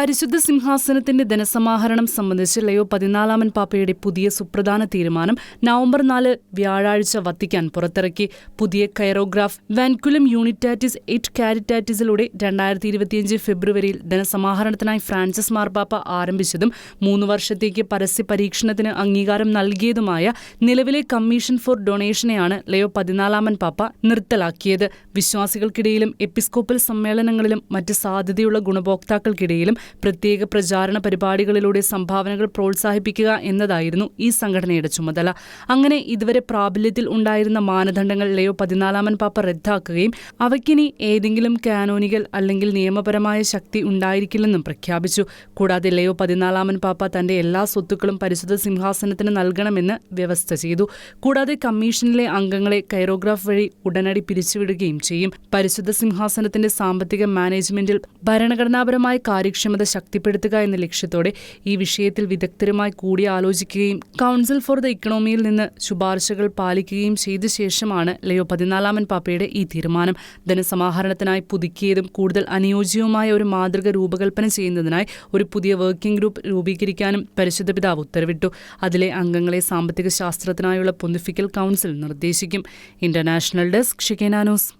പരിശുദ്ധ സിംഹാസനത്തിന്റെ ധനസമാഹരണം സംബന്ധിച്ച് ലയോ 14 പാപ്പയുടെ പുതിയ സുപ്രധാന തീരുമാനം നവംബർ 4 വ്യാഴാഴ്ച വത്തിക്കാൻ പുറത്തിറക്കി. പുതിയ കൈറോഗ്രാഫ് വാൻകുലം യൂണിറ്റാറ്റിസ് എറ്റ് കാരിറ്റാറ്റിസിലൂടെ 2025 ഫെബ്രുവരിയിൽ ധനസമാഹരണത്തിനായി ഫ്രാൻസിസ് മാർപ്പാപ്പ ആരംഭിച്ചതും 3 വർഷത്തേക്ക് പരസ്യ പരീക്ഷണത്തിന് അംഗീകാരം നൽകിയതുമായ നിലവിലെ കമ്മീഷൻ ഫോർ ഡൊണേഷനെയാണ് ലയോ 14 പാപ്പ നിർത്തലാക്കിയത്. വിശ്വാസികൾക്കിടയിലും എപ്പിസ്കോപ്പൽ സമ്മേളനങ്ങളിലും മറ്റ് സാധ്യതയുള്ള ഗുണഭോക്താക്കൾക്കിടയിലും പ്രത്യേക പ്രചാരണ പരിപാടികളിലൂടെ സംഭാവനകൾ പ്രോത്സാഹിപ്പിക്കുക എന്നതായിരുന്നു ഈ സംഘടനയുടെ ചുമതല. അങ്ങനെ ഇതുവരെ പ്രാബല്യത്തിൽ ഉണ്ടായിരുന്ന മാനദണ്ഡങ്ങൾ ലയോ 14 പാപ്പ റദ്ദാക്കുകയും അവയ്ക്കിനി ഏതെങ്കിലും കാനോനിക്കൽ അല്ലെങ്കിൽ നിയമപരമായ ശക്തി ഉണ്ടായിരിക്കില്ലെന്നും പ്രഖ്യാപിച്ചു. കൂടാതെ ലയോ 14 പാപ്പ തന്റെ എല്ലാ സ്വത്തുക്കളും പരിശുദ്ധ സിംഹാസനത്തിന് നൽകണമെന്ന് വ്യവസ്ഥ ചെയ്തു. കൂടാതെ കമ്മീഷനിലെ അംഗങ്ങളെ കൈറോഗ്രാഫ് വഴി ഉടനടി പിരിച്ചുവിടുകയും ചെയ്യും. പരിശുദ്ധ സിംഹാസനത്തിന്റെ സാമ്പത്തിക മാനേജ്മെന്റിൽ ഭരണഘടനാപരമായ കാര്യക്ഷമത ശക്തിപ്പെടുത്തുക എന്ന ലക്ഷ്യത്തോടെ ഈ വിഷയത്തിൽ വിദഗ്ധരുമായി കൂടിയാലോചിക്കുകയും കൗൺസിൽ ഫോർ ദ ഇക്കണോമിയിൽ നിന്ന് ശുപാർശകൾ പാലിക്കുകയും ചെയ്ത ശേഷമാണ് ലയോ 14 പാപ്പയുടെ ഈ തീരുമാനം. ധനസമാഹരണത്തിനായി പുതുക്കിയതും കൂടുതൽ അനുയോജ്യവുമായ ഒരു മാതൃക രൂപകൽപ്പന ചെയ്യുന്നതിനായി ഒരു പുതിയ വർക്കിംഗ് ഗ്രൂപ്പ് രൂപീകരിക്കാനും പരിശുദ്ധ പിതാവ് ഉത്തരവിട്ടു. അതിലെ അംഗങ്ങളെ സാമ്പത്തിക ശാസ്ത്രത്തിനായുള്ള പൊന്തിഫിക്കൽ കൗൺസിൽ നിർദ്ദേശിക്കും. ഇന്റർനാഷണൽ ഡെസ്ക് ഷിക്കേന ന്യൂസ്.